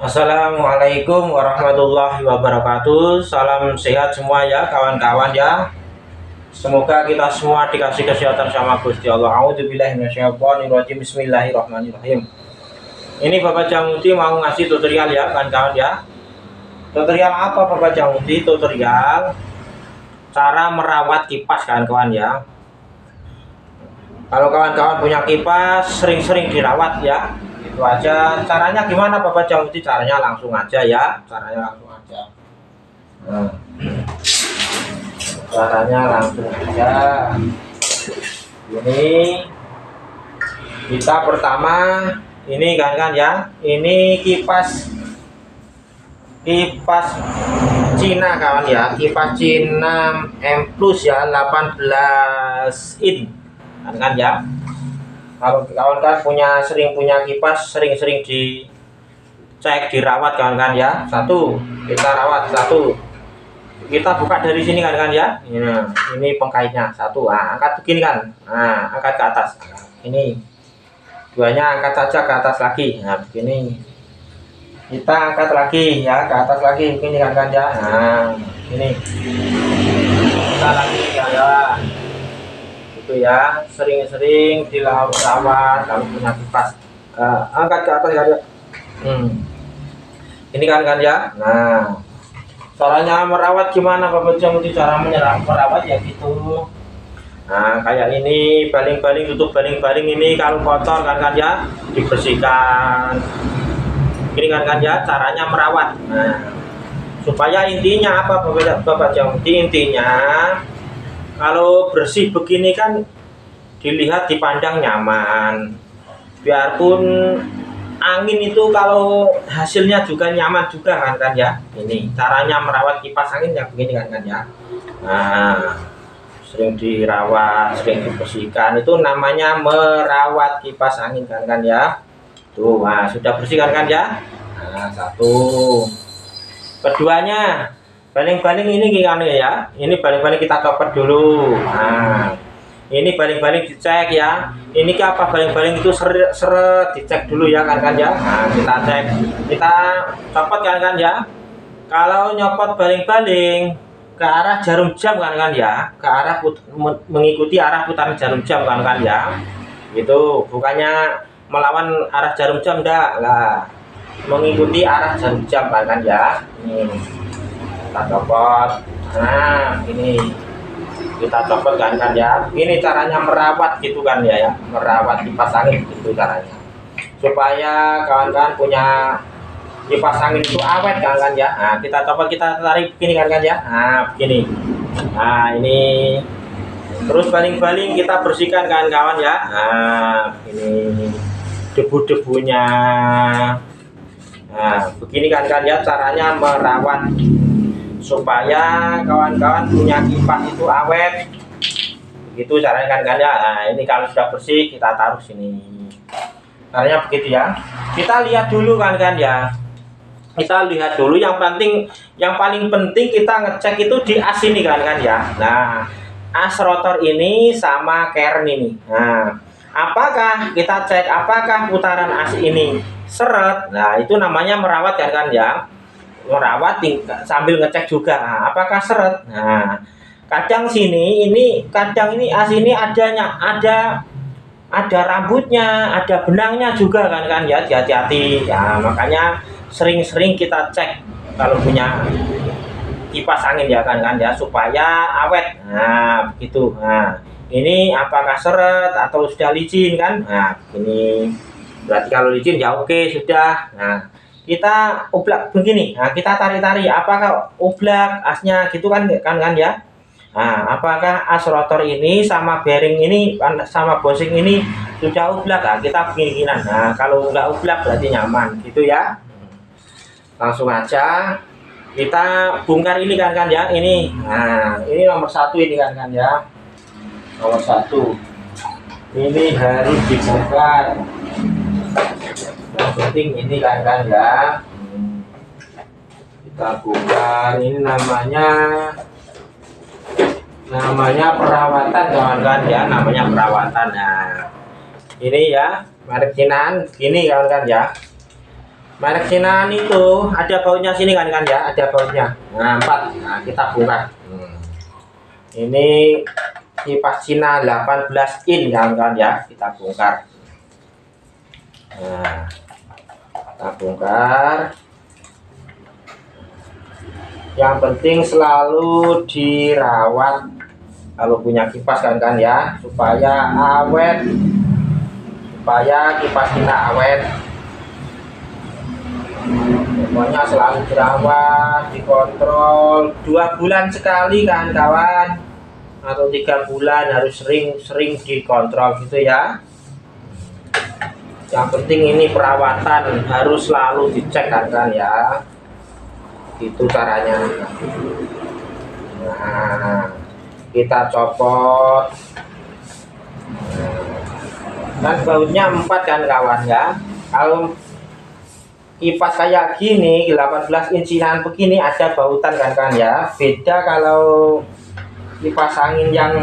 Assalamualaikum warahmatullahi wabarakatuh. Salam sehat semua ya kawan-kawan ya. Semoga kita semua dikasih kesehatan sama Gusti Allah. A'udzubillahi minasyaitonirrajim. Bismillahirrahmanirrahim. Ini Bapak Jamuti mau ngasih tutorial ya kawan-kawan ya. Tutorial apa Bapak Jamuti? Tutorial cara merawat kipas kawan-kawan ya. Kalau kawan-kawan punya kipas sering-sering dirawat ya. Itu aja. Caranya gimana Bapak Jamuti? Caranya langsung aja ya. Caranya langsung aja. Nah, caranya langsung aja. Ini kita pertama ini kan ya. Ini kipas Cina kawan ya. Kipas Cina M Plus ya 18 in kan ya. Kalau kawan-kawan sering punya kipas, sering-sering dicek, dirawat kawan-kawan ya. Satu kita rawat, satu kita buka dari sini kan ya. Ini pengkaitnya satu, angkat begini kan, angkat ke atas. Ini duanya angkat saja ke atas lagi, begini. Kita angkat lagi ya, ke atas lagi, begini kan ya. Ini kita lagi ya. Itu ya, sering-sering dirawat kalau punya kipas. Angkat ke atas ya. Ini kan ya. Nah, caranya merawat gimana Bapak Jamuti? Cara merawat ya gitu. Nah, kayak ini baling-baling, tutup baling-baling ini kalau kotor kan ya dibersihkan. Ini kan ya caranya merawat. Nah, supaya intinya apa Bapak Jamuti? Intinya kalau bersih begini kan dilihat, dipandang nyaman. Biarpun angin itu kalau hasilnya juga nyaman juga kan ya. Ini caranya merawat kipas angin ya begini kan ya. Nah, sering dirawat, sering dibersihkan, itu namanya merawat kipas angin kan ya. Tuh, sudah bersih kan ya. Nah, satu. Keduanya baling-baling ini gimana ya? Ini baling-baling kita copot dulu. Nah, ini baling-baling dicek ya. Ini apa baling-baling itu seret dicek dulu ya kan ya. Nah, kita cek, kita copot kan ya. Kalau nyopot baling-baling ke arah jarum jam kan ya, ke arah mengikuti arah putaran jarum jam kan ya. Itu bukannya melawan arah jarum jam enggak lah. Mengikuti arah jarum jam kan ya. Ini kita copot. Nah, ini kita copot kan ya. Ini caranya merawat gitu kan ya, merawat kipas angin gitu caranya, supaya kawan-kawan punya kipas angin itu awet kan ya. Nah, kita copot, kita tarik begini kan ya. Nah, begini. Nah, ini terus baling-baling kita bersihkan kawan-kawan ya. Nah, ini debu-debunya. Nah, begini kan ya caranya merawat supaya kawan-kawan punya kipas itu awet. Begitu caranya kan ya. Nah, ini kalau sudah bersih kita taruh sini. Caranya begitu ya. Kita lihat dulu kan ya. Kita lihat dulu, yang paling penting kita ngecek itu di as ini kan ya. Nah, as rotor ini sama kern ini. Nah, apakah kita cek apakah putaran as ini seret? Nah, itu namanya merawat kan ya. Merawat sambil ngecek juga, apakah seret. Nah, kadang kadang ini as ini ada rambutnya, ada benangnya juga kan ya. Hati-hati ya, makanya sering-sering kita cek kalau punya kipas angin ya kan ya, supaya awet. Nah, begitu. Nah, ini apakah seret atau sudah licin kan. Nah, ini berarti kalau licin ya oke, sudah. Nah, kita oblak begini. Nah, kita tarik-tarik apakah oblak asnya gitu kan ya. Nah, apakah as rotor ini sama bearing ini sama bosing ini sudah oblak? Nah, kita begini-beginian. Nah, kalau nggak oblak berarti nyaman gitu ya. Langsung aja kita bongkar ini kan ya. Ini nah, ini nomor satu ini kan ya. Nomor satu ini harus dibongkar. Yang penting ini kan ya. Kita bongkar. Ini namanya perawatan kawan-kawan ya, namanya perawatan. Nah, ini ya merek Cinaan gini kawan-kawan ya. Merek Sinan itu ada bautnya sini kan ya, ada bautnya. Nah, 4. Nah, kita bongkar. Ini kipas Cina 18 in kawan-kawan ya, kita bongkar. Nah, kita bongkar. Yang penting selalu dirawat kalau punya kipas kan ya, supaya awet, supaya kipas kita awet. Pokoknya selalu dirawat, dikontrol 2 bulan sekali kan kawan, atau 3 bulan harus sering dikontrol gitu ya. Yang penting ini perawatan harus selalu dicek kan ya. Itu caranya. Nah, kita copot. Kan bautnya 4 kan kawan ya. Kalau kipas kayak gini 18 incian begini ada bautan kan ya. Beda kalau kipas angin yang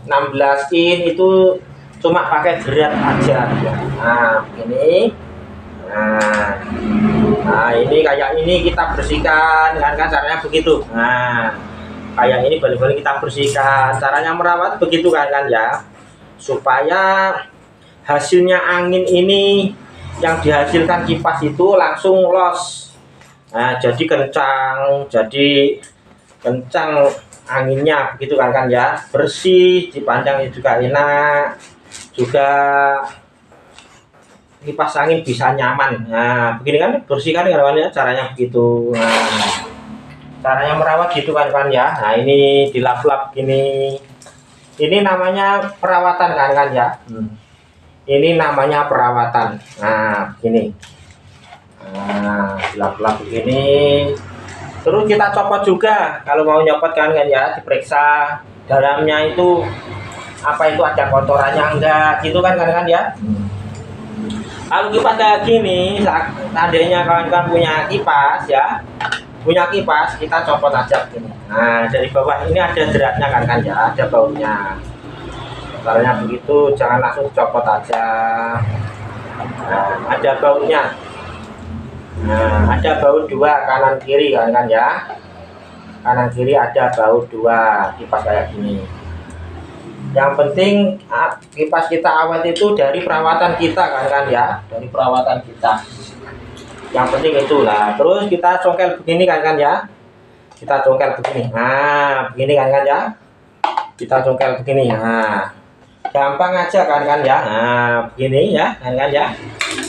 16 in itu cuma pakai jerat aja ya. Nah, ini. Nah, ini kayak ini kita bersihkan kan caranya begitu. Nah, kayak ini baling-baling kita bersihkan. Caranya merawat begitu kan ya. Supaya hasilnya angin ini yang dihasilkan kipas itu langsung los. Nah, jadi kencang anginnya begitu kan ya. Bersih, dipandang juga enak. Juga kipas angin bisa nyaman. Nah, begini kan bersihkan kawan ya, caranya begitu. Nah, caranya merawat gitu kan ya. Nah, ini dilap-lap gini. Ini namanya perawatan kan ya. Ini namanya perawatan. Nah, begini. Nah, dilap-lap begini. Terus kita copot juga. Kalau mau nyopot kan ya, diperiksa dalamnya itu apa itu ada kotorannya enggak gitu kan ya. Kalau kipas kayak gini, seandainya kawan-kawan punya kipas ya, kita copot aja begini. Nah, dari bawah ini ada jeratnya kan ya, ada bautnya. Caranya begitu, jangan langsung copot aja. Nah, ada bautnya. Nah, ada baut 2 kanan kiri kan ya. Kanan kiri ada baut 2 kipas kayak gini. Yang penting kipas kita awet itu dari perawatan kita kan ya, dari perawatan kita. Yang penting itulah. Terus kita congkel begini kan ya. Kita congkel begini. Nah, begini kan ya. Kita congkel begini. Nah, gampang aja kan ya. Nah, begini ya kan ya.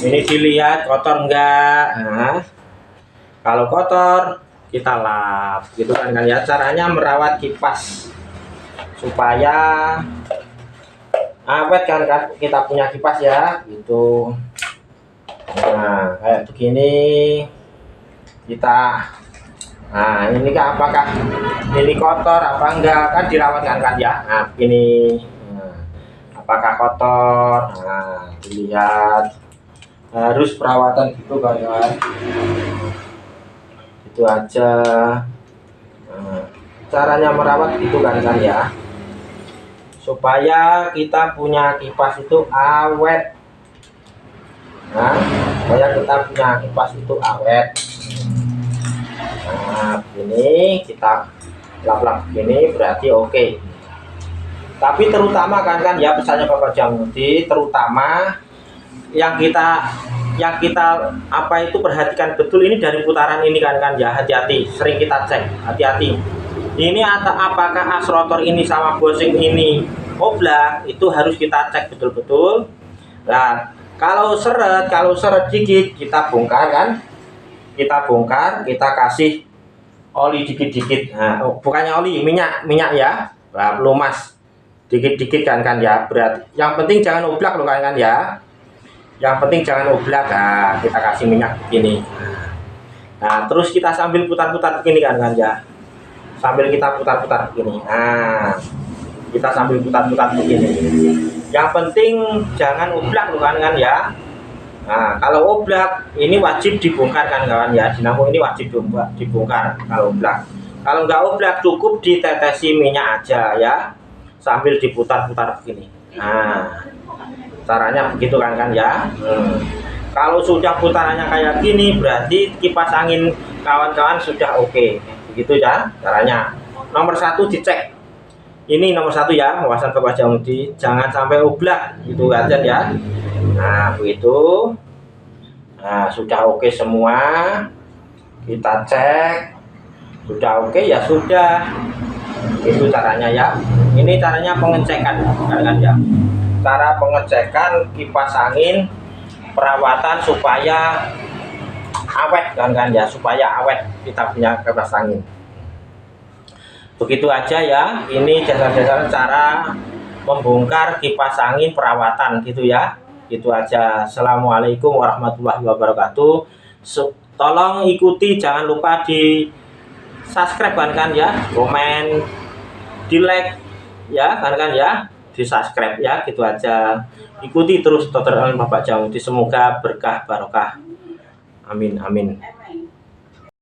Ini dilihat kotor enggak. Nah, kalau kotor kita lap gitu kan ya. Caranya merawat kipas supaya awet kan kita punya kipas ya gitu. Nah, kayak begini kita. Nah, ini kan apakah ini kotor apa enggak kan dirawat kan ya. Nah, begini. Nah, apakah kotor? Nah, dilihat. Harus perawatan gitu kan. Itu aja. Nah, caranya merawat gitu kan ya. Supaya kita punya kipas itu awet. Nah, supaya kita punya kipas itu awet. Nah, ini kita lap-lap begini berarti oke. Tapi terutama kan ya pesannya Bapak Jamudi, terutama yang kita apa itu perhatikan betul ini dari putaran ini kan ya, hati-hati, sering kita cek, hati-hati. Ini apakah as rotor ini sama bushing ini oblak, itu harus kita cek betul-betul. Nah, kalau seret dikit kita bongkar kan, kita kasih oli dikit-dikit. Nah, bukannya oli, minyak ya. Nah, pelumas dikit-dikit kan ya. Berarti yang penting jangan oblak loh kan ya. Yang penting jangan oblak. Nah, kita kasih minyak begini. Nah, terus kita sambil putar-putar begini kan ya. Sambil kita putar-putar begini. Nah, kita sambil putar-putar begini. Yang penting jangan oblak loh kan ya. Nah, kalau oblak ini wajib dibongkar kan kawan ya. Dinamo ini wajib dibongkar kalau oblak. Kalau nggak oblak cukup ditetesi minyak aja ya. Sambil diputar-putar begini. Nah, caranya begitu kan ya. Kalau sudah putarannya kayak gini, berarti kipas angin kawan-kawan sudah oke. Begitu ya caranya. Nomor satu dicek. Ini nomor satu ya, wawasan Bapak Jamudi, jangan sampai oblak gitu aja ya. Nah begitu. Nah sudah oke semua, kita cek. Sudah oke ya sudah. Itu caranya ya. Ini caranya pengecekan kan ya. Cara pengecekan kipas angin perawatan supaya awet kan ya, supaya awet kita punya kipas angin. Begitu aja ya, ini dasar-dasar cara membongkar kipas angin perawatan gitu ya. Itu aja. Assalamualaikum warahmatullahi wabarakatuh. Tolong ikuti, jangan lupa di subscribe kan ya, komen, di like ya kan ya, di subscribe ya. Gitu aja. Ikuti terus tutorial Bapak Jamudi, semoga berkah barokah. Amin amin.